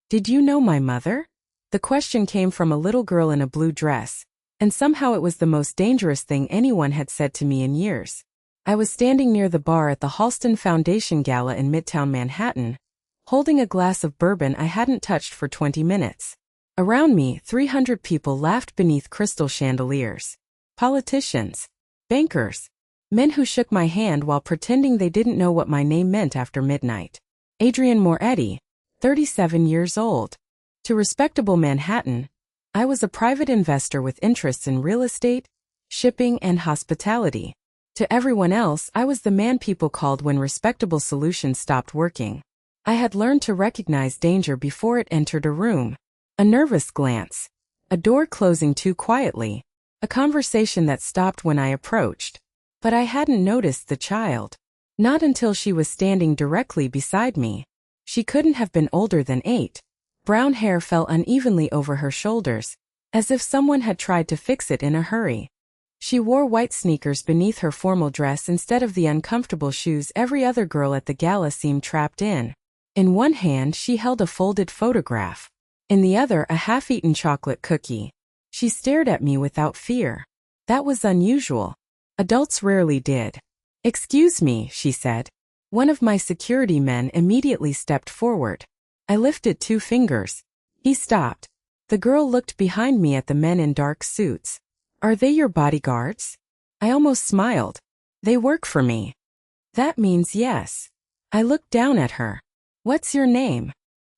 Did you know my mother? The question came from a little girl in a blue dress, and somehow it was the most dangerous thing anyone had said to me in years. I was standing near the bar at the Halston Foundation Gala in Midtown Manhattan, holding a glass of bourbon I hadn't touched for 20 minutes. Around me, 300 people laughed beneath crystal chandeliers. Politicians, bankers, men who shook my hand while pretending they didn't know what my name meant after midnight. Adrian Moretti, 37 years old. To respectable Manhattan, I was a private investor with interests in real estate, shipping, and hospitality. To everyone else, I was the man people called when respectable solutions stopped working. I had learned to recognize danger before it entered a room. A nervous glance, a door closing too quietly, a conversation that stopped when I approached. But I hadn't noticed the child. Not until she was standing directly beside me. She couldn't have been older than 8. Brown hair fell unevenly over her shoulders, as if someone had tried to fix it in a hurry. She wore white sneakers beneath her formal dress instead of the uncomfortable shoes every other girl at the gala seemed trapped in. In one hand she held a folded photograph. In the other a half-eaten chocolate cookie. She stared at me without fear. That was unusual. Adults rarely did. "Excuse me," she said. One of my security men immediately stepped forward. I lifted 2 fingers. He stopped. The girl looked behind me at the men in dark suits. "Are they your bodyguards?" I almost smiled. "They work for me." "That means yes." I looked down at her. "What's your name?"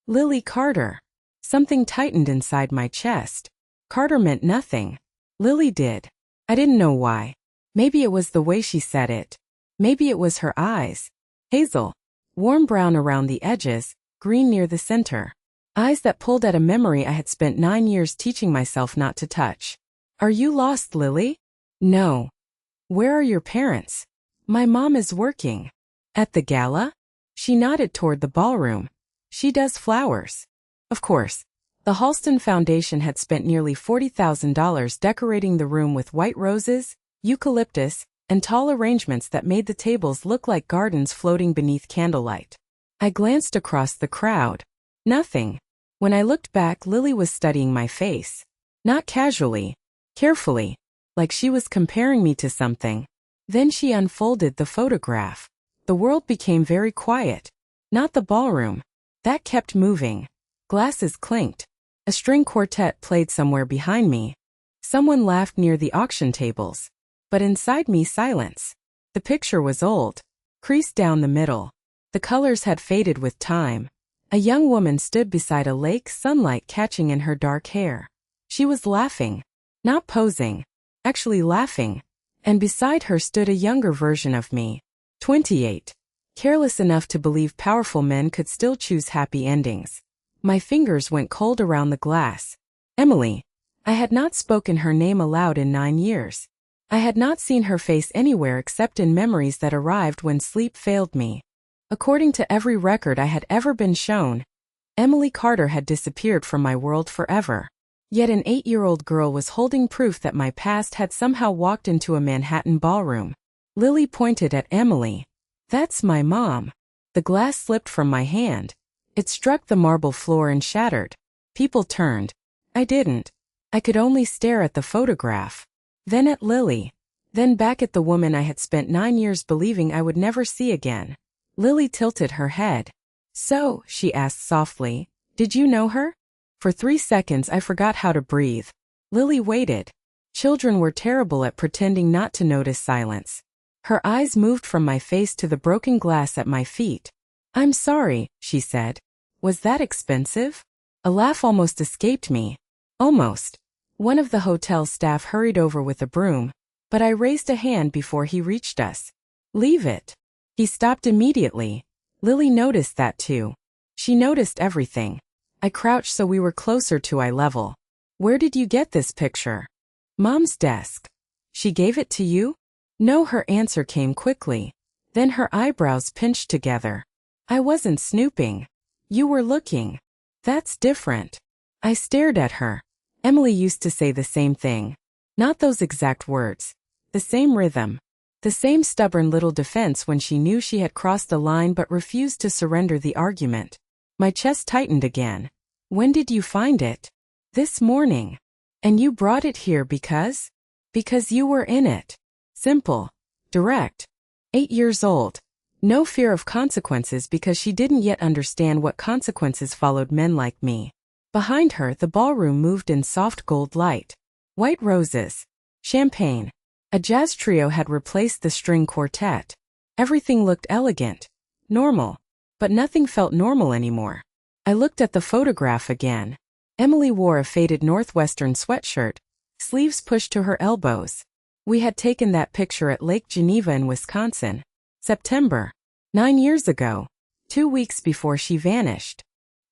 "Lily Carter." Something tightened inside my chest. Carter meant nothing. Lily did. I didn't know why. Maybe it was the way she said it. Maybe it was her eyes. Hazel. Warm brown around the edges, green near the center. Eyes that pulled at a memory I had spent 9 years teaching myself not to touch. "Are you lost, Lily?" "No." "Where are your parents?" "My mom is working." "At the gala?" She nodded toward the ballroom. "She does flowers." Of course. The Halston Foundation had spent nearly $40,000 decorating the room with white roses, eucalyptus, and tall arrangements that made the tables look like gardens floating beneath candlelight. I glanced across the crowd. Nothing. When I looked back, Lily was studying my face. Not casually. Carefully. Like she was comparing me to something. Then she unfolded the photograph. The world became very quiet. Not the ballroom. That kept moving. Glasses clinked. A string quartet played somewhere behind me. Someone laughed near the auction tables. But inside me, silence. The picture was old. Creased down the middle. The colors had faded with time. A young woman stood beside a lake, sunlight catching in her dark hair. She was laughing. Not posing. Actually laughing. And beside her stood a younger version of me. 28. Careless enough to believe powerful men could still choose happy endings. My fingers went cold around the glass. Emily. I had not spoken her name aloud in 9 years. I had not seen her face anywhere except in memories that arrived when sleep failed me. According to every record I had ever been shown, Emily Carter had disappeared from my world forever. Yet an 8-year-old girl was holding proof that my past had somehow walked into a Manhattan ballroom. Lily pointed at Emily. "That's my mom." The glass slipped from my hand. It struck the marble floor and shattered. People turned. I didn't. I could only stare at the photograph. Then at Lily. Then back at the woman I had spent 9 years believing I would never see again. Lily tilted her head. "So," she asked softly, "did you know her?" For 3 seconds I forgot how to breathe. Lily waited. Children were terrible at pretending not to notice silence. Her eyes moved from my face to the broken glass at my feet. "I'm sorry," she said. "Was that expensive?" A laugh almost escaped me. Almost. One of the hotel staff hurried over with a broom, but I raised a hand before he reached us. "Leave it." He stopped immediately. Lily noticed that too. She noticed everything. I crouched so we were closer to eye level. "Where did you get this picture?" "Mom's desk." "She gave it to you?" "No," her answer came quickly. Then her eyebrows pinched together. "I wasn't snooping. You were looking." "That's different." I stared at her. Emily used to say the same thing. Not those exact words. The same rhythm. The same stubborn little defense when she knew she had crossed the line but refused to surrender the argument. My chest tightened again. When did you find it? This morning. And you brought it here because? Because you were in it. Simple. Direct. 8 years old. No fear of consequences because she didn't yet understand what consequences followed men like me. Behind her, the ballroom moved in soft gold light. White roses. Champagne. A jazz trio had replaced the string quartet. Everything looked elegant. Normal. But nothing felt normal anymore. I looked at the photograph again. Emily wore a faded northwestern sweatshirt, sleeves pushed to her elbows. We had taken that picture at Lake Geneva in Wisconsin. September. 9 years ago. 2 weeks before she vanished.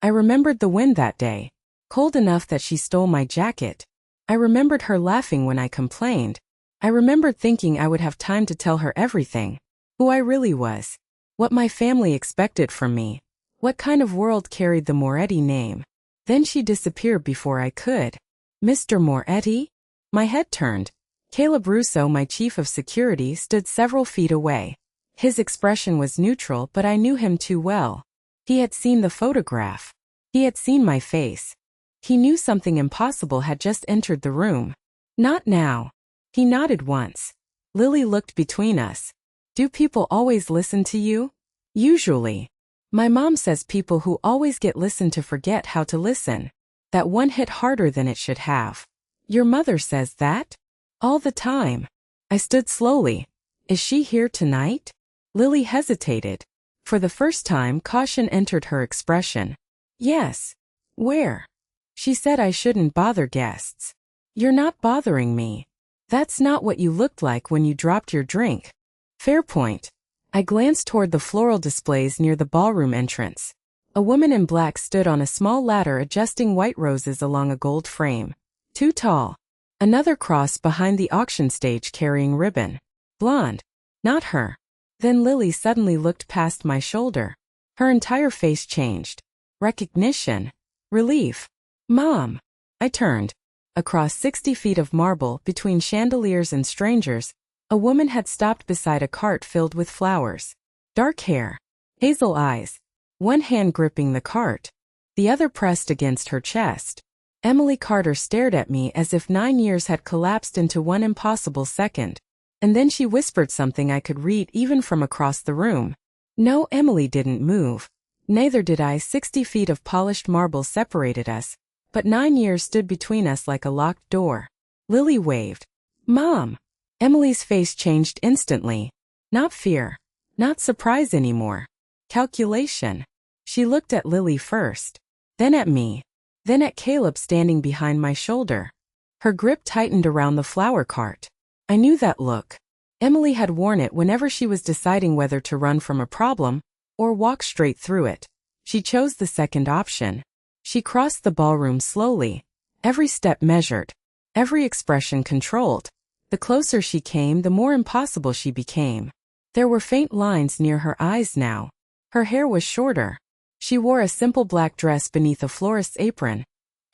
I remembered the wind that day. Cold enough that she stole my jacket. I remembered her laughing when I complained. I remembered thinking I would have time to tell her everything. Who I really was. What my family expected from me. What kind of world carried the Moretti name? Then she disappeared before I could. Mr. Moretti? My head turned. Caleb Russo, my chief of security, stood several feet away. His expression was neutral, but I knew him too well. He had seen the photograph. He had seen my face. He knew something impossible had just entered the room. Not now. He nodded once. Lily looked between us. Do people always listen to you? Usually. My mom says people who always get listened to forget how to listen. That one hit harder than it should have. Your mother says that? All the time. I stood slowly. Is she here tonight? Lily hesitated. For the first time, caution entered her expression. Yes. Where? She said I shouldn't bother guests. You're not bothering me. That's not what you looked like when you dropped your drink. Fair point. I glanced toward the floral displays near the ballroom entrance. A woman in black stood on a small ladder adjusting white roses along a gold frame. Too tall. Another crossed behind the auction stage carrying ribbon. Blonde. Not her. Then Lily suddenly looked past my shoulder. Her entire face changed. Recognition. Relief. Mom. I turned. Across 60 feet of marble, between chandeliers and strangers, a woman had stopped beside a cart filled with flowers. Dark hair. Hazel eyes. One hand gripping the cart. The other pressed against her chest. Emily Carter stared at me as if 9 years had collapsed into one impossible second. And then she whispered something I could read even from across the room. No, Emily didn't move. Neither did I. 60 feet of polished marble separated us, but 9 years stood between us like a locked door. Lily waved. Mom. Emily's face changed instantly. Not fear. Not surprise anymore. Calculation. She looked at Lily first. Then at me. Then at Caleb standing behind my shoulder. Her grip tightened around the flower cart. I knew that look. Emily had worn it whenever she was deciding whether to run from a problem or walk straight through it. She chose the second option. She crossed the ballroom slowly. Every step measured. Every expression controlled. The closer she came, the more impossible she became. There were faint lines near her eyes now. Her hair was shorter. She wore a simple black dress beneath a florist's apron,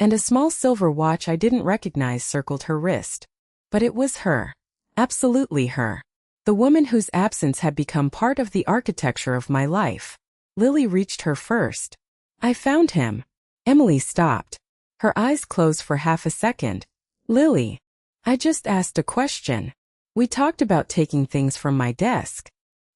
and a small silver watch I didn't recognize circled her wrist. But it was her. Absolutely her. The woman whose absence had become part of the architecture of my life. Lily reached her first. I found him. Emily stopped. Her eyes closed for half a second. Lily. I just asked a question. We talked about taking things from my desk.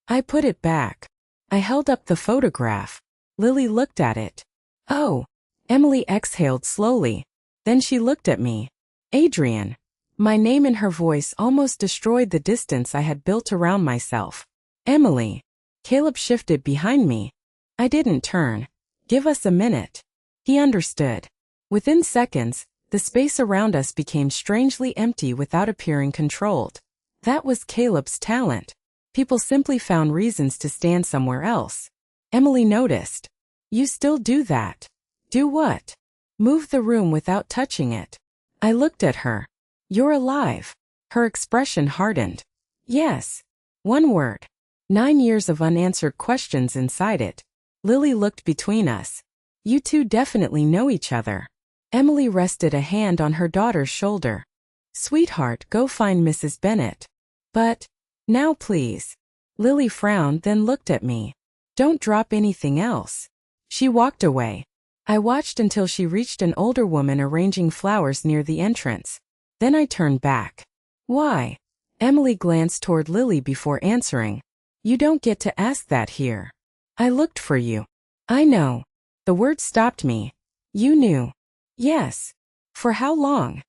I put it back. I held up the photograph. Lily looked at it. Oh. Emily exhaled slowly. Then she looked at me. Adrian. My name in her voice almost destroyed the distance I had built around myself. Emily. Caleb shifted behind me. I didn't turn. Give us a minute. He understood. Within seconds, the space around us became strangely empty without appearing controlled. That was Caleb's talent. People simply found reasons to stand somewhere else. Emily noticed. You still do that. Do what? Move the room without touching it. I looked at her. You're alive. Her expression hardened. Yes. One word. 9 years of unanswered questions inside it. Lily looked between us. You two definitely know each other. Emily rested a hand on her daughter's shoulder. Sweetheart, go find Mrs. Bennett. But, now please. Lily frowned, then looked at me. Don't drop anything else. She walked away. I watched until she reached an older woman arranging flowers near the entrance. Then I turned back. Why? Emily glanced toward Lily before answering. You don't get to ask that here. I looked for you. I know. The word stopped me. You knew. Yes. For how long?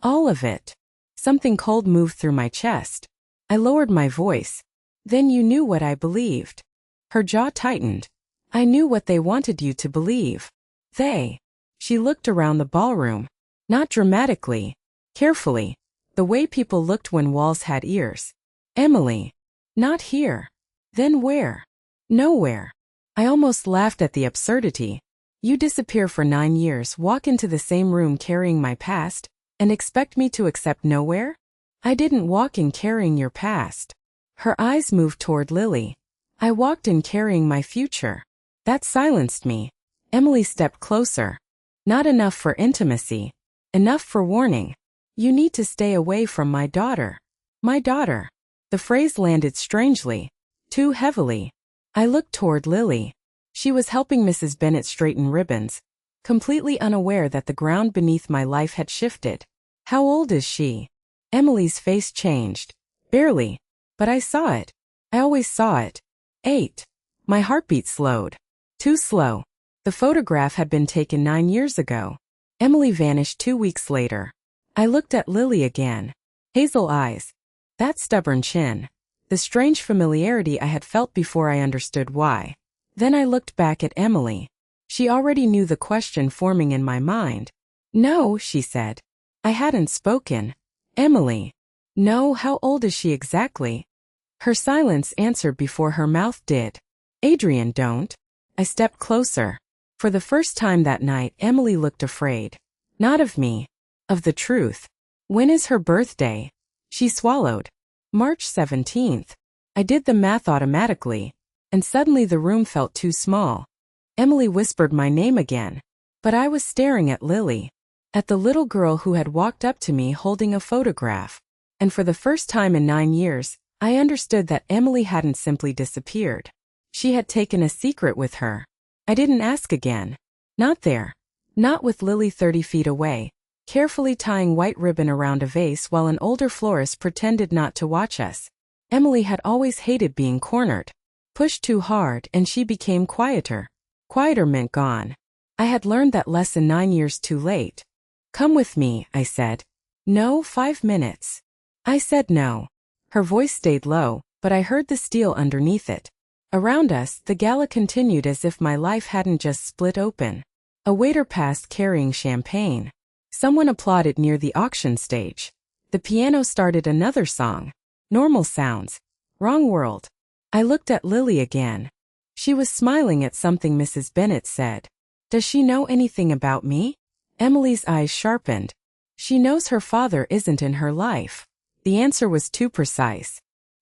All of it. Something cold moved through my chest. I lowered my voice. Then you knew what I believed. Her jaw tightened. I knew what they wanted you to believe. They. She looked around the ballroom. Not dramatically. Carefully. The way people looked when walls had ears. Emily. Not here. Then where? Nowhere. I almost laughed at the absurdity. You disappear for 9 years, walk into the same room carrying my past, and expect me to accept nowhere? I didn't walk in carrying your past. Her eyes moved toward Lily. I walked in carrying my future. That silenced me. Emily stepped closer. Not enough for intimacy. Enough for warning. You need to stay away from my daughter. My daughter. The phrase landed strangely. Too heavily. I looked toward Lily. She was helping Mrs. Bennet straighten ribbons, completely unaware that the ground beneath my life had shifted. How old is she? Emily's face changed. Barely. But I saw it. I always saw it. 8. My heartbeat slowed. Too slow. The photograph had been taken 9 years ago. Emily vanished 2 weeks later. I looked at Lily again. Hazel eyes. That stubborn chin. The strange familiarity I had felt before I understood why. Then I looked back at Emily. She already knew the question forming in my mind. No, she said. I hadn't spoken. Emily. No, how old is she exactly? Her silence answered before her mouth did. Adrian, don't. I stepped closer. For the first time that night, Emily looked afraid. Not of me. Of the truth. When is her birthday? She swallowed. March 17th. I did the math automatically. And suddenly the room felt too small. Emily whispered my name again. But I was staring at Lily. At the little girl who had walked up to me holding a photograph. And for the first time in 9 years, I understood that Emily hadn't simply disappeared. She had taken a secret with her. I didn't ask again. Not there. Not with Lily 30 feet away, carefully tying white ribbon around a vase while an older florist pretended not to watch us. Emily had always hated being cornered. Pushed too hard and she became quieter. Quieter meant gone. I had learned that lesson 9 years too late. Come with me, I said. No, 5 minutes. I said no. Her voice stayed low, but I heard the steel underneath it. Around us, the gala continued as if my life hadn't just split open. A waiter passed carrying champagne. Someone applauded near the auction stage. The piano started another song. Normal sounds. Wrong world. I looked at Lily again. She was smiling at something Mrs. Bennet said. Does she know anything about me? Emily's eyes sharpened. She knows her father isn't in her life. The answer was too precise.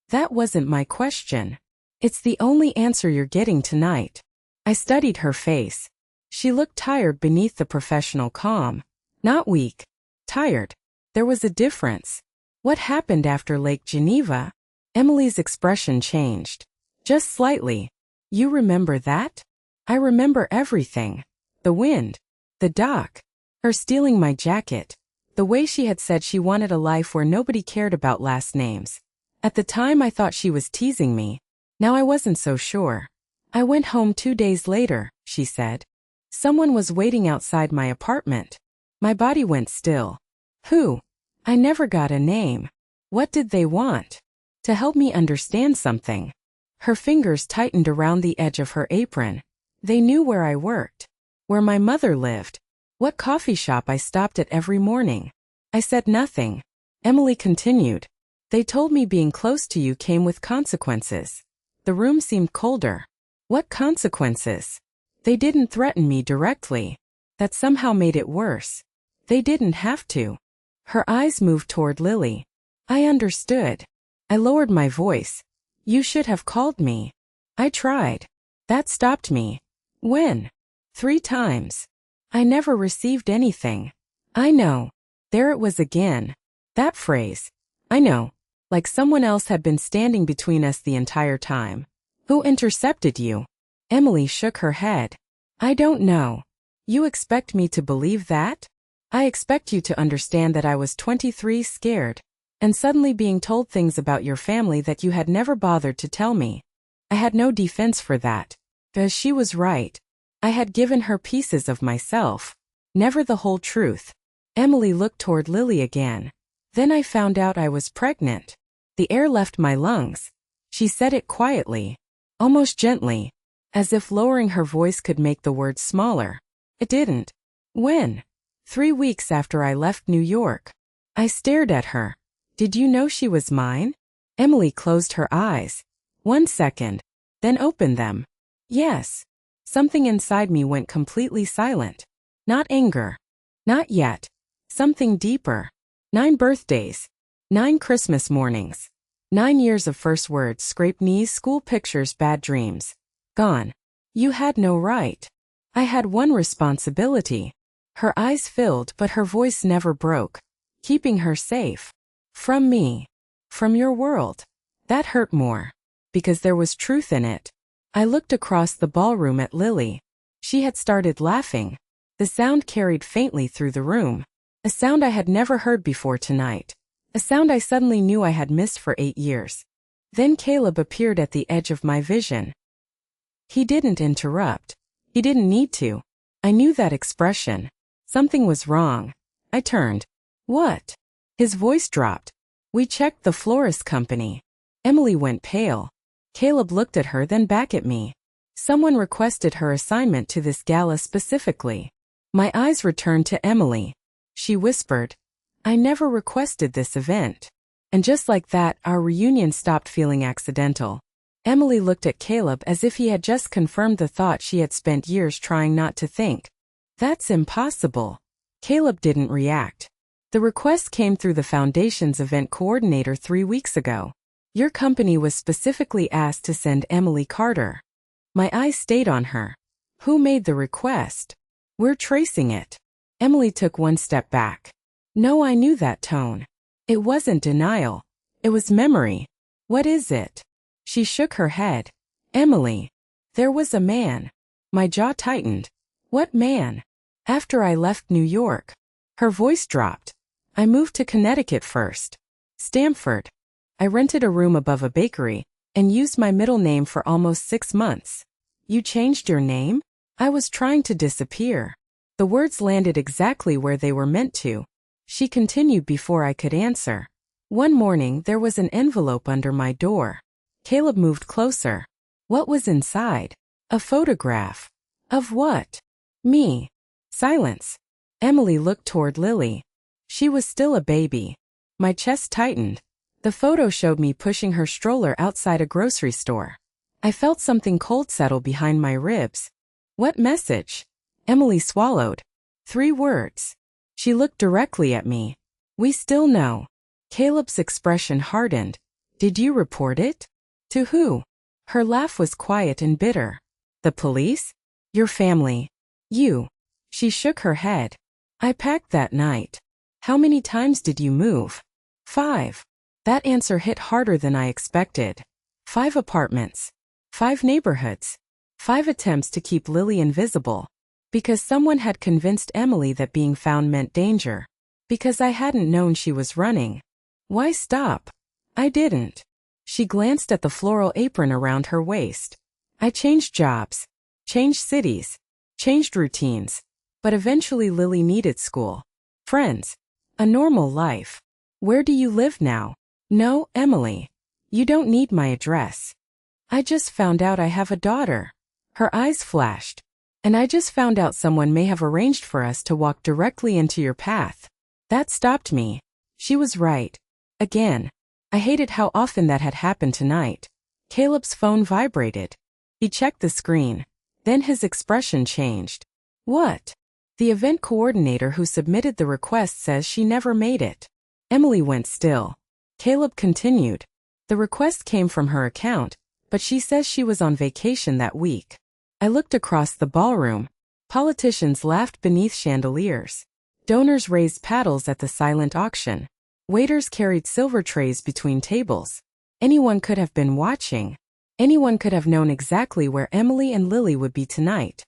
That wasn't my question. It's the only answer you're getting tonight. I studied her face. She looked tired beneath the professional calm. Not weak. Tired. There was a difference. What happened after Lake Geneva? Emily's expression changed. Just slightly. You remember that? I remember everything. The wind. The dock. Her stealing my jacket. The way she had said she wanted a life where nobody cared about last names. At the time I thought she was teasing me. Now I wasn't so sure. I went home 2 days later, she said. Someone was waiting outside my apartment. My body went still. Who? I never got a name. What did they want? To help me understand something. Her fingers tightened around the edge of her apron. They knew where I worked. Where my mother lived. What coffee shop I stopped at every morning. I said nothing. Emily continued. They told me being close to you came with consequences. The room seemed colder. What consequences? They didn't threaten me directly. That somehow made it worse. They didn't have to. Her eyes moved toward Lily. I understood. I lowered my voice. You should have called me. I tried. That stopped me. When? 3 times. I never received anything. I know. There it was again. That phrase. I know. Like someone else had been standing between us the entire time. Who intercepted you? Emily shook her head. I don't know. You expect me to believe that? I expect you to understand that I was 23, scared, and suddenly being told things about your family that you had never bothered to tell me. I had no defense for that. Because she was right. I had given her pieces of myself. Never the whole truth. Emily looked toward Lily again. Then I found out I was pregnant. The air left my lungs. She said it quietly, almost gently, as if lowering her voice could make the words smaller. It didn't. When? 3 weeks after I left New York. I stared at her. Did you know she was mine? Emily closed her eyes. 1 second, then opened them. Yes. Something inside me went completely silent. Not anger. Not yet. Something deeper. 9 birthdays. 9 Christmas mornings. 9 years of first words, scraped knees, school pictures, bad dreams. Gone. You had no right. I had one responsibility. Her eyes filled, but her voice never broke. Keeping her safe. From me. From your world. That hurt more. Because there was truth in it. I looked across the ballroom at Lily. She had started laughing. The sound carried faintly through the room. A sound I had never heard before tonight. A sound I suddenly knew I had missed for 8 years. Then Caleb appeared at the edge of my vision. He didn't interrupt. He didn't need to. I knew that expression. Something was wrong. I turned. What? His voice dropped. We checked the florist company. Emily went pale. Caleb looked at her, then back at me. Someone requested her assignment to this gala specifically. My eyes returned to Emily. She whispered, I never requested this event. And just like that, our reunion stopped feeling accidental. Emily looked at Caleb as if he had just confirmed the thought she had spent years trying not to think. That's impossible. Caleb didn't react. The request came through the Foundation's event coordinator 3 weeks ago. Your company was specifically asked to send Emily Carter. My eyes stayed on her. Who made the request? We're tracing it. Emily took 1 step back. No, I knew that tone. It wasn't denial. It was memory. What is it? She shook her head. Emily. There was a man. My jaw tightened. What man? After I left New York. Her voice dropped. I moved to Connecticut first. Stamford. I rented a room above a bakery and used my middle name for almost 6 months. You changed your name? I was trying to disappear. The words landed exactly where they were meant to. She continued before I could answer. One morning there was an envelope under my door. Caleb moved closer. What was inside? A photograph. Of what? Me. Silence. Emily looked toward Lily. She was still a baby. My chest tightened. The photo showed me pushing her stroller outside a grocery store. I felt something cold settle behind my ribs. What message? Emily swallowed. 3 words. She looked directly at me. We still know. Caleb's expression hardened. Did you report it? To who? Her laugh was quiet and bitter. The police? Your family. You. She shook her head. I packed that night. How many times did you move? 5. That answer hit harder than I expected. 5 apartments. 5 neighborhoods. 5 attempts to keep Lily invisible. Because someone had convinced Emily that being found meant danger. Because I hadn't known she was running. Why stop? I didn't. She glanced at the floral apron around her waist. I changed jobs. Changed cities. Changed routines. But eventually Lily needed school. Friends. A normal life. Where do you live now? No, Emily. You don't need my address. I just found out I have a daughter. Her eyes flashed. And I just found out someone may have arranged for us to walk directly into your path. That stopped me. She was right. Again. I hated how often that had happened tonight. Caleb's phone vibrated. He checked the screen. Then his expression changed. What? The event coordinator who submitted the request says she never made it. Emily went still. Caleb continued. The request came from her account, but she says she was on vacation that week. I looked across the ballroom. Politicians laughed beneath chandeliers. Donors raised paddles at the silent auction. Waiters carried silver trays between tables. Anyone could have been watching. Anyone could have known exactly where Emily and Lily would be tonight.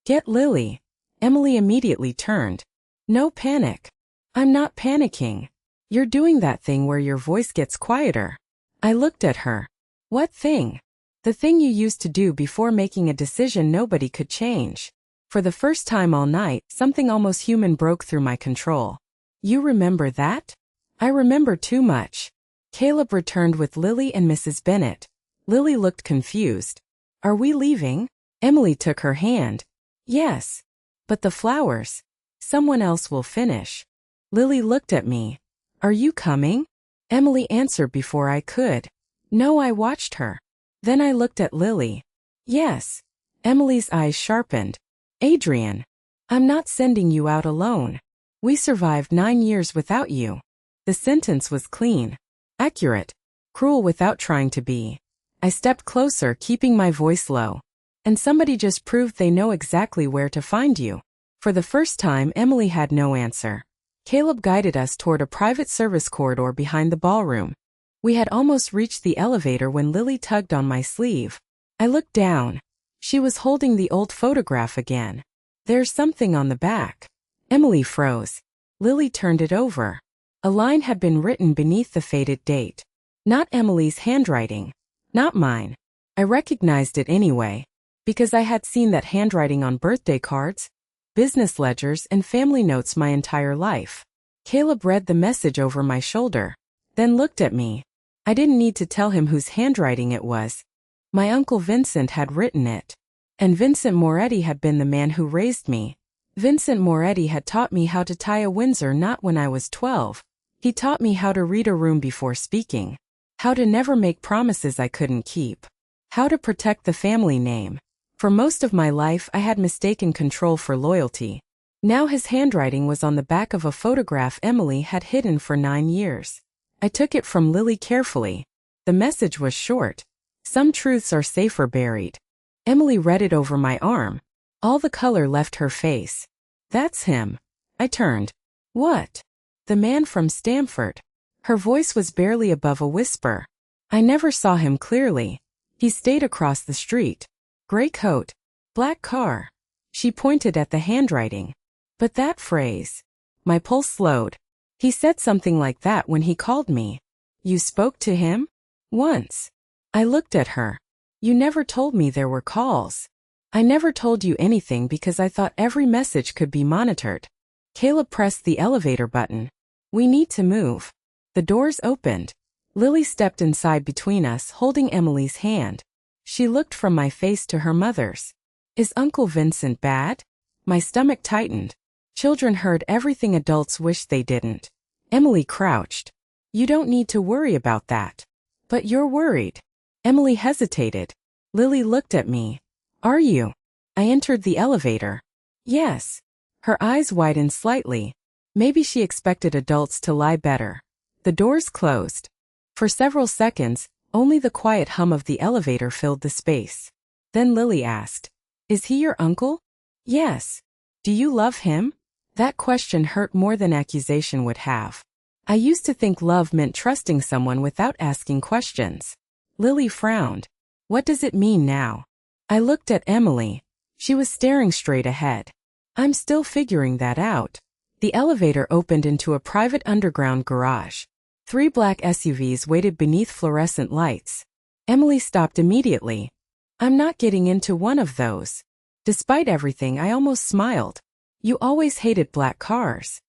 Get Lily. Emily immediately turned. No panic. I'm not panicking. You're doing that thing where your voice gets quieter. I looked at her. What thing? The thing you used to do before making a decision nobody could change. For the first time all night, something almost human broke through my control. You remember that? I remember too much. Caleb returned with Lily and Mrs. Bennet. Lily looked confused. Are we leaving? Emily took her hand. Yes. But the flowers. Someone else will finish. Lily looked at me. Are you coming? Emily answered before I could. No, I watched her. Then I looked at Lily. Yes. Emily's eyes sharpened. Adrian. I'm not sending you out alone. We survived 9 years without you. The sentence was clean. Accurate. Cruel without trying to be. I stepped closer, keeping my voice low. And somebody just proved they know exactly where to find you. For the first time, Emily had no answer. Caleb guided us toward a private service corridor behind the ballroom. We had almost reached the elevator when Lily tugged on my sleeve. I looked down. She was holding the old photograph again. There's something on the back. Emily froze. Lily turned it over. A line had been written beneath the faded date. Not Emily's handwriting. Not mine. I recognized it anyway, because I had seen that handwriting on birthday cards, business ledgers, and family notes my entire life. Caleb read the message over my shoulder, then looked at me. I didn't need to tell him whose handwriting it was. My uncle Vincent had written it. And Vincent Moretti had been the man who raised me. Vincent Moretti had taught me how to tie a Windsor knot when I was 12. He taught me how to read a room before speaking. How to never make promises I couldn't keep. How to protect the family name. For most of my life I had mistaken control for loyalty. Now his handwriting was on the back of a photograph Emily had hidden for 9 years. I took it from Lily carefully. The message was short. Some truths are safer buried. Emily read it over my arm. All the color left her face. That's him. I turned. What? The man from Stamford. Her voice was barely above a whisper. I never saw him clearly. He stayed across the street. Gray coat. Black car. She pointed at the handwriting. But that phrase. My pulse slowed. He said something like that when he called me. You spoke to him? Once. I looked at her. You never told me there were calls. I never told you anything because I thought every message could be monitored. Caleb pressed the elevator button. We need to move. The doors opened. Lily stepped inside between us, holding Emily's hand. She looked from my face to her mother's. Is Uncle Vincent bad? My stomach tightened. Children heard everything adults wished they didn't. Emily crouched. You don't need to worry about that. But you're worried. Emily hesitated. Lily looked at me. Are you? I entered the elevator. Yes. Her eyes widened slightly. Maybe she expected adults to lie better. The doors closed. For several seconds, only the quiet hum of the elevator filled the space. Then Lily asked, Is he your uncle? Yes. Do you love him? That question hurt more than accusation would have. I used to think love meant trusting someone without asking questions. Lily frowned. What does it mean now? I looked at Emily. She was staring straight ahead. I'm still figuring that out. The elevator opened into a private underground garage. 3 black SUVs waited beneath fluorescent lights. Emily stopped immediately. I'm not getting into one of those. Despite everything, I almost smiled. You always hated black cars.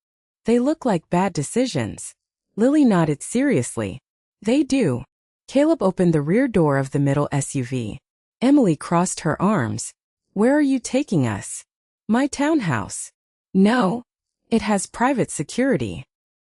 They look like bad decisions. Lily nodded seriously. They do. Caleb opened the rear door of the middle SUV. Emily crossed her arms. Where are you taking us? My townhouse. No. It has private security.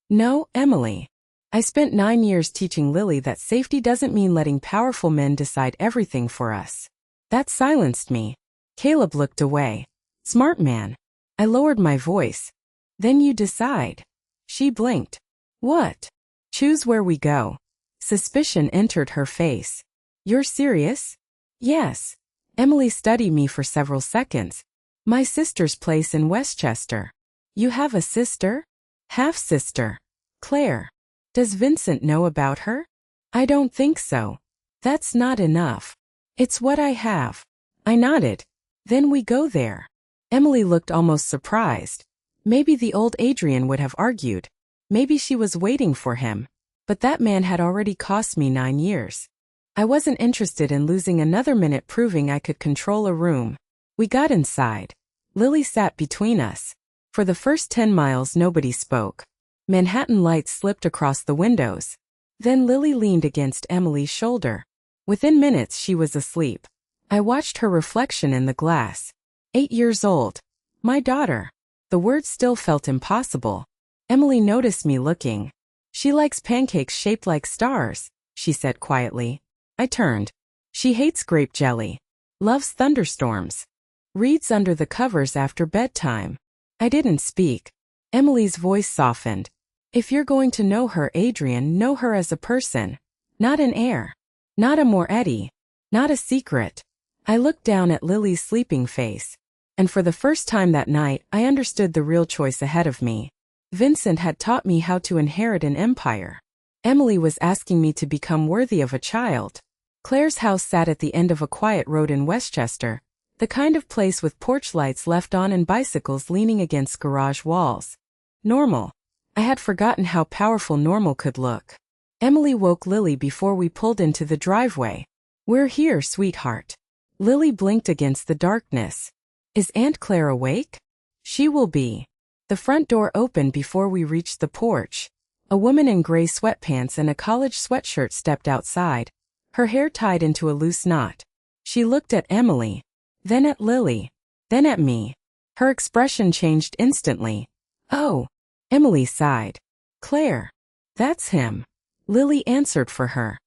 No, Emily. I spent 9 years teaching Lily that safety doesn't mean letting powerful men decide everything for us. That silenced me. Caleb looked away. Smart man. I lowered my voice. Then you decide. She blinked. What? Choose where we go. Suspicion entered her face. You're serious? Yes. Emily studied me for several seconds. My sister's place in Westchester. You have a sister? Half-sister. Claire. Does Vincent know about her? I don't think so. That's not enough. It's what I have. I nodded. Then we go there. Emily looked almost surprised. Maybe the old Adrian would have argued. Maybe she was waiting for him. But that man had already cost me 9 years. I wasn't interested in losing another minute proving I could control a room. We got inside. Lily sat between us. For the first 10 miles nobody spoke. Manhattan lights slipped across the windows. Then Lily leaned against Emily's shoulder. Within minutes she was asleep. I watched her reflection in the glass. 8 years old. My daughter. The words still felt impossible. Emily noticed me looking. She likes pancakes shaped like stars, she said quietly. I turned. She hates grape jelly. Loves thunderstorms. Reads under the covers after bedtime. I didn't speak. Emily's voice softened. If you're going to know her, Adrian, know her as a person. Not an heir. Not a Moretti. Not a secret. I looked down at Lily's sleeping face. And for the first time that night, I understood the real choice ahead of me. Vincent had taught me how to inherit an empire. Emily was asking me to become worthy of a child. Claire's house sat at the end of a quiet road in Westchester, the kind of place with porch lights left on and bicycles leaning against garage walls. Normal. I had forgotten how powerful normal could look. Emily woke Lily before we pulled into the driveway. We're here, sweetheart. Lily blinked against the darkness. Is Aunt Claire awake? She will be. The front door opened before we reached the porch. A woman in gray sweatpants and a college sweatshirt stepped outside, her hair tied into a loose knot. She looked at Emily, then at Lily, then at me. Her expression changed instantly. Oh, Emily sighed. Claire. That's him. Lily answered for her.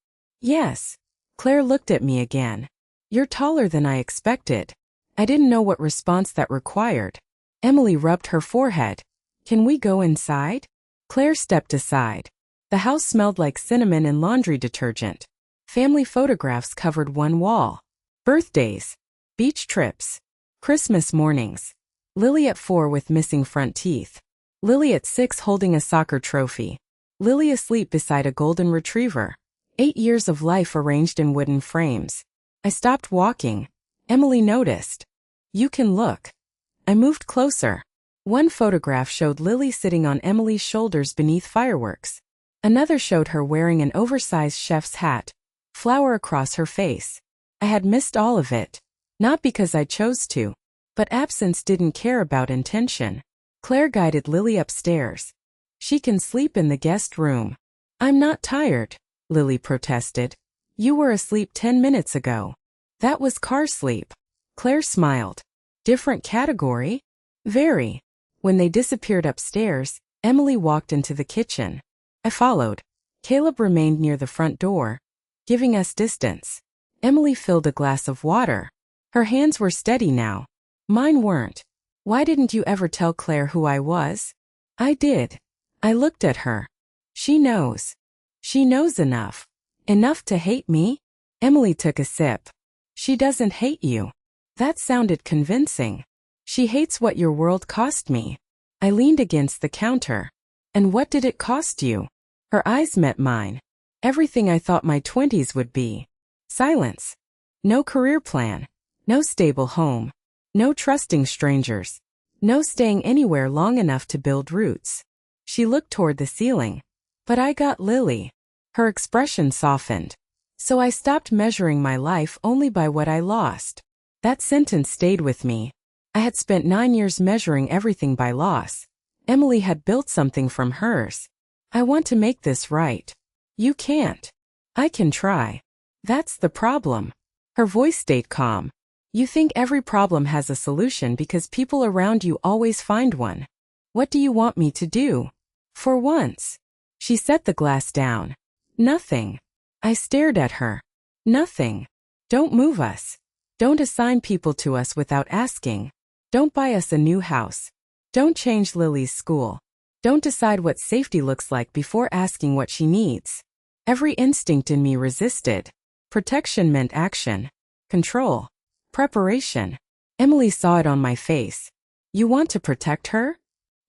Yes. Claire looked at me again. You're taller than I expected. I didn't know what response that required. Emily rubbed her forehead. Can we go inside? Claire stepped aside. The house smelled like cinnamon and laundry detergent. Family photographs covered one wall. Birthdays. Beach trips. Christmas mornings. Lily at 4 with missing front teeth. Lily at 6 holding a soccer trophy. Lily asleep beside a golden retriever. 8 years of life arranged in wooden frames. I stopped walking. Emily noticed. You can look. I moved closer. One photograph showed Lily sitting on Emily's shoulders beneath fireworks. Another showed her wearing an oversized chef's hat, flower across her face. I had missed all of it. Not because I chose to, but absence didn't care about intention. Claire guided Lily upstairs. She can sleep in the guest room. I'm not tired, Lily protested. You were asleep 10 minutes ago. That was car sleep. Claire smiled. Different category? Very. When they disappeared upstairs, Emily walked into the kitchen. I followed. Caleb remained near the front door, giving us distance. Emily filled a glass of water. Her hands were steady now. Mine weren't. Why didn't you ever tell Claire who I was? I did. I looked at her. She knows. She knows enough. Enough to hate me? Emily took a sip. She doesn't hate you. That sounded convincing. She hates what your world cost me. I leaned against the counter. And what did it cost you? Her eyes met mine. Everything I thought my 20s would be. Silence. No career plan. No stable home. No trusting strangers. No staying anywhere long enough to build roots. She looked toward the ceiling. But I got Lily. Her expression softened. So I stopped measuring my life only by what I lost. That sentence stayed with me. I had spent 9 years measuring everything by loss. Emily had built something from hers. I want to make this right. You can't. I can try. That's the problem. Her voice stayed calm. You think every problem has a solution because people around you always find one. What do you want me to do? For once. She set the glass down. Nothing. I stared at her. Nothing. Don't move us. Don't assign people to us without asking. Don't buy us a new house. Don't change Lily's school. Don't decide what safety looks like before asking what she needs. Every instinct in me resisted. Protection meant action. Control. Preparation. Emily saw it on my face. You want to protect her?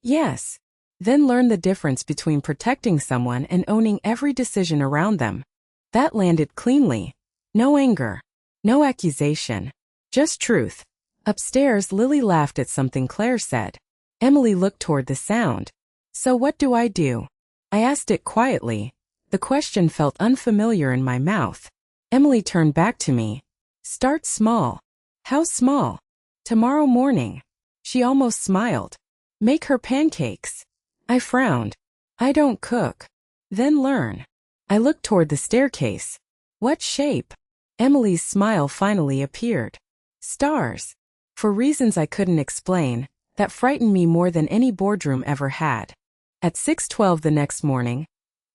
Yes. Then learn the difference between protecting someone and owning every decision around them. That landed cleanly. No anger. No accusation. Just truth. Upstairs, Lily laughed at something Claire said. Emily looked toward the sound. So what do? I asked it quietly. The question felt unfamiliar in my mouth. Emily turned back to me. Start small. How small? Tomorrow morning. She almost smiled. Make her pancakes. I frowned. I don't cook. Then learn. I looked toward the staircase. What shape? Emily's smile finally appeared. Stars. For reasons I couldn't explain, that frightened me more than any boardroom ever had. At 6:12 the next morning,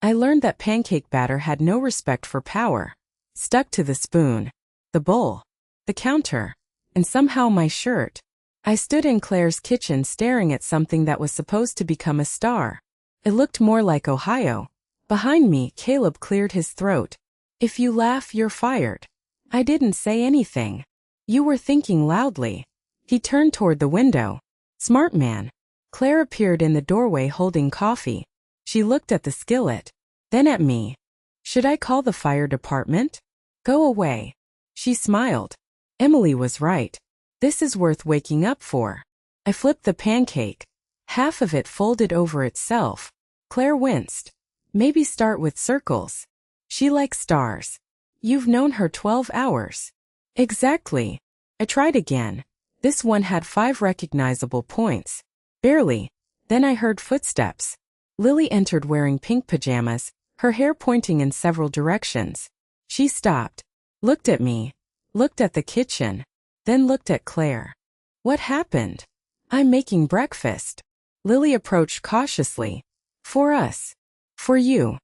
I learned that pancake batter had no respect for power. Stuck to the spoon, the bowl, the counter, and somehow my shirt. I stood in Claire's kitchen staring at something that was supposed to become a star. It looked more like Ohio. Behind me, Caleb cleared his throat. If you laugh, you're fired. I didn't say anything. You were thinking loudly. He turned toward the window. Smart man. Claire appeared in the doorway holding coffee. She looked at the skillet, then at me. Should I call the fire department? Go away. She smiled. Emily was right. This is worth waking up for. I flipped the pancake. Half of it folded over itself. Claire winced. Maybe start with circles. She likes stars. You've known her 12 hours. Exactly. I tried again. This one had 5 recognizable points. Barely. Then I heard footsteps. Lily entered wearing pink pajamas, her hair pointing in several directions. She stopped, looked at me, looked at the kitchen, then looked at Claire. What happened? I'm making breakfast. Lily approached cautiously. For us. For you.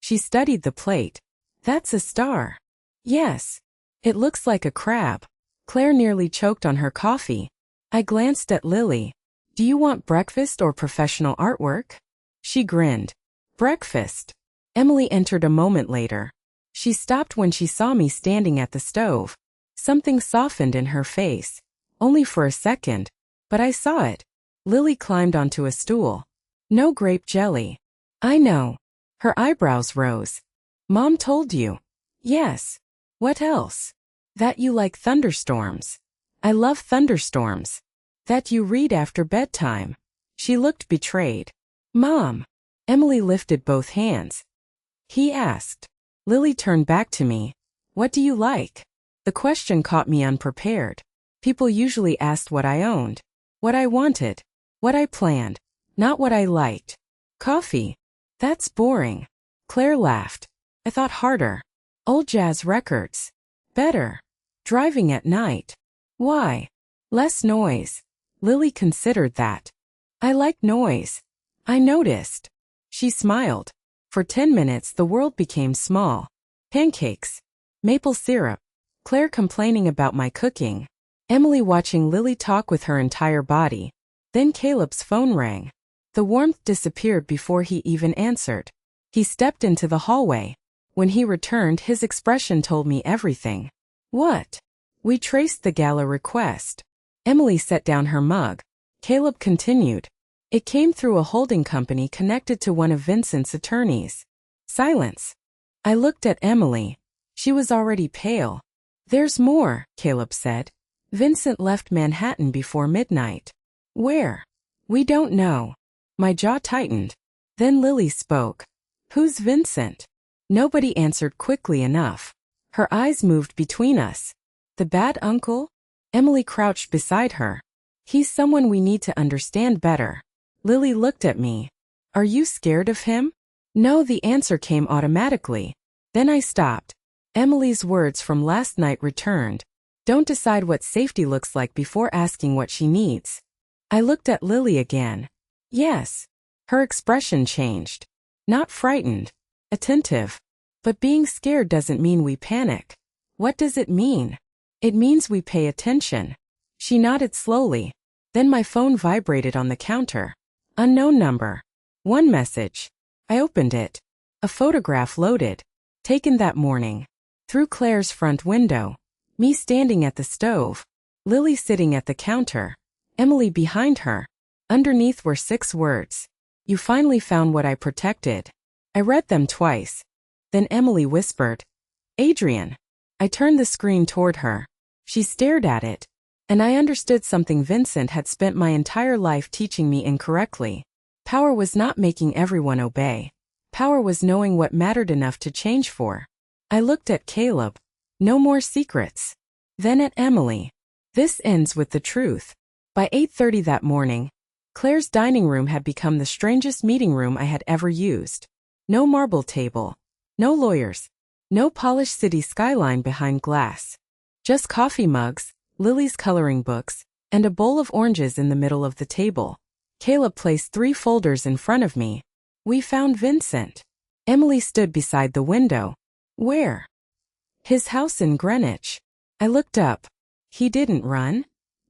She studied the plate. That's a star. Yes. It looks like a crab. Claire nearly choked on her coffee. I glanced at Lily. Do you want breakfast or professional artwork? She grinned. Breakfast. Emily entered a moment later. She stopped when she saw me standing at the stove. Something softened in her face. Only for a second. But I saw it. Lily climbed onto a stool. No grape jelly. I know. Her eyebrows rose. Mom told you. Yes. What else? That you like thunderstorms. I love thunderstorms. That you read after bedtime. She looked betrayed. Mom. Emily lifted both hands. He asked. Lily turned back to me. What do you like? The question caught me unprepared. People usually asked what I owned, what I wanted, what I planned, not what I liked. Coffee. That's boring. Claire laughed. I thought harder. Old jazz records. Better. Driving at night. Why? Less noise. Lily considered that. I like noise. I noticed. She smiled. For 10 minutes the world became small. Pancakes. Maple syrup. Claire complaining about my cooking. Emily watching Lily talk with her entire body. Then Caleb's phone rang. The warmth disappeared before he even answered. He stepped into the hallway. When he returned, his expression told me everything. What? We traced the gala request. Emily set down her mug. Caleb continued. It came through a holding company connected to one of Vincent's attorneys. Silence. I looked at Emily. She was already pale. There's more, Caleb said. Vincent left Manhattan before midnight. Where? We don't know. My jaw tightened. Then Lily spoke. Who's Vincent? Nobody answered quickly enough. Her eyes moved between us. The bad uncle? Emily crouched beside her. He's someone we need to understand better. Lily looked at me. Are you scared of him? No, the answer came automatically. Then I stopped. Emily's words from last night returned. Don't decide what safety looks like before asking what she needs. I looked at Lily again. Yes. Her expression changed. Not frightened. Attentive. But being scared doesn't mean we panic. What does it mean? It means we pay attention. She nodded slowly. Then my phone vibrated on the counter. Unknown number. One message. I opened it. A photograph loaded. Taken that morning. Through Claire's front window. Me standing at the stove. Lily sitting at the counter. Emily behind her. Underneath were 6 words. You finally found what I protected. I read them twice. Then Emily whispered. Adrian. I turned the screen toward her. She stared at it. And I understood something Vincent had spent my entire life teaching me incorrectly. Power was not making everyone obey. Power was knowing what mattered enough to change for. I looked at Caleb. No more secrets. Then at Emily. This ends with the truth. By 8:30 that morning, Claire's dining room had become the strangest meeting room I had ever used. No marble table. No lawyers. No polished city skyline behind glass. Just coffee mugs, Lily's coloring books, and a bowl of oranges in the middle of the table. Caleb placed 3 folders in front of me. We found Vincent. Emily stood beside the window. Where? His house in Greenwich. I looked up. He didn't run?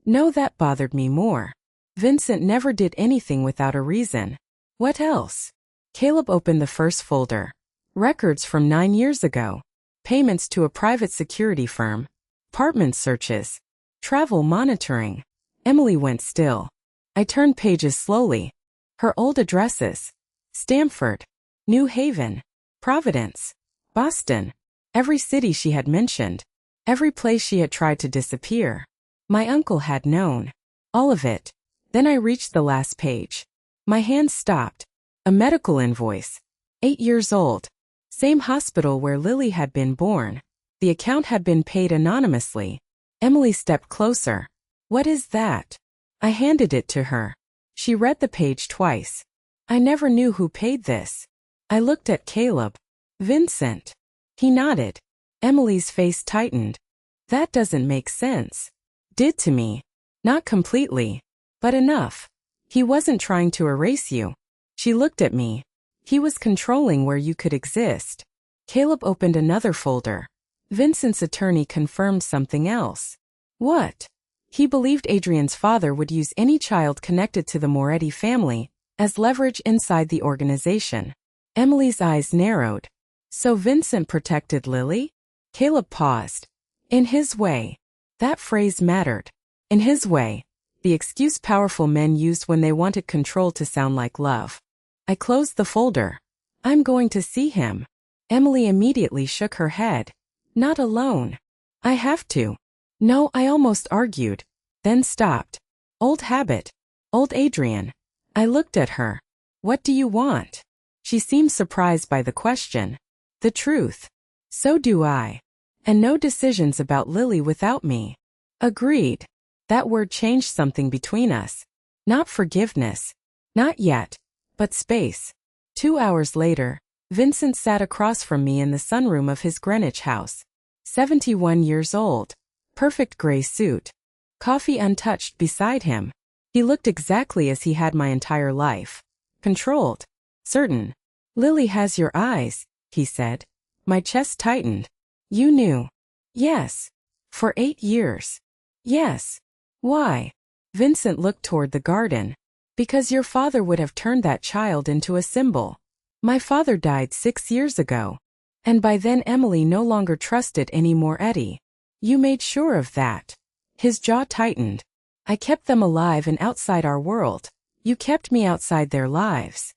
No, that bothered me more. Vincent never did anything without a reason. What else? Caleb opened the first folder. Records from 9 years ago. Payments to a private security firm. Apartment searches. Travel monitoring. Emily went still. I turned pages slowly. Her old addresses. Stamford. New Haven. Providence. Boston. Every city she had mentioned. Every place she had tried to disappear. My uncle had known. All of it. Then I reached the last page. My hand stopped. A medical invoice. 8 years old. Same hospital where Lily had been born. The account had been paid anonymously. Emily stepped closer. What is that? I handed it to her. She read the page twice. I never knew who paid this. I looked at Caleb. Vincent. He nodded. Emily's face tightened. That doesn't make sense. Did to me. Not completely. But enough. He wasn't trying to erase you. She looked at me. He was controlling where you could exist. Caleb opened another folder. Vincent's attorney confirmed something else. What? He believed Adrian's father would use any child connected to the Moretti family as leverage inside the organization. Emily's eyes narrowed. So Vincent protected Lily? Caleb paused. In his way. That phrase mattered. In his way. The excuse powerful men used when they wanted control to sound like love. I closed the folder. I'm going to see him. Emily immediately shook her head. Not alone. I have to. No, I almost argued. Then stopped. Old habit. Old Adrian. I looked at her. What do you want? She seemed surprised by the question. The truth. So do I. And no decisions about Lily without me. Agreed. That word changed something between us. Not forgiveness. Not yet. But space. 2 hours later, Vincent sat across from me in the sunroom of his Greenwich house. 71 years old. Perfect gray suit. Coffee untouched beside him. He looked exactly as he had my entire life. Controlled. Certain. Lily has your eyes, he said. My chest tightened. You knew. Yes. For 8 years. Yes. Why? Vincent looked toward the garden. Because your father would have turned that child into a symbol. My father died 6 years ago. And by then Emily no longer trusted any Moretti. You made sure of that. His jaw tightened. I kept them alive and outside our world. You kept me outside their lives.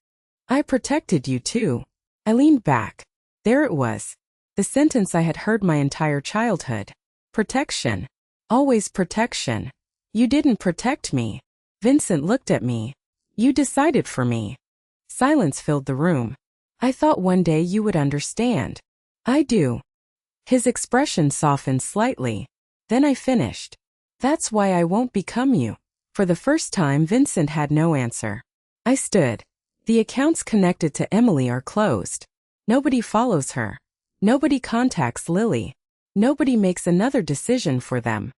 I protected you too. I leaned back. There it was. The sentence I had heard my entire childhood. Protection. Always protection. You didn't protect me. Vincent looked at me. You decided for me. Silence filled the room. I thought one day you would understand. I do. His expression softened slightly. Then I finished. That's why I won't become you. For the first time, Vincent had no answer. I stood. The accounts connected to Emily are closed. Nobody follows her. Nobody contacts Lily. Nobody makes another decision for them.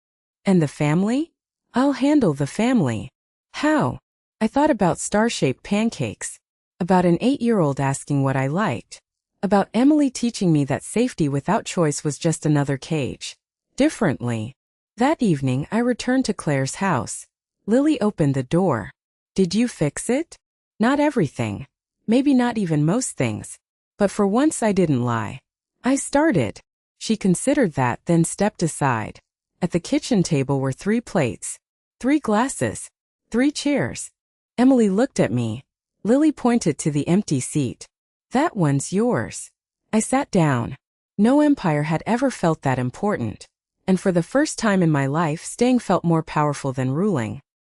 And the family? I'll handle the family. How? I thought about star-shaped pancakes. About an 8-year-old asking what I liked. About Emily teaching me that safety without choice was just another cage. Differently. That evening, I returned to Claire's house. Lily opened the door. Did you fix it? Not everything. Maybe not even most things. But for once I didn't lie. I started. She considered that, then stepped aside. At the kitchen table were 3 plates. 3 glasses. 3 chairs. Emily looked at me. Lily pointed to the empty seat. That one's yours. I sat down. No empire had ever felt that important. And for the first time in my life, staying felt more powerful than ruling.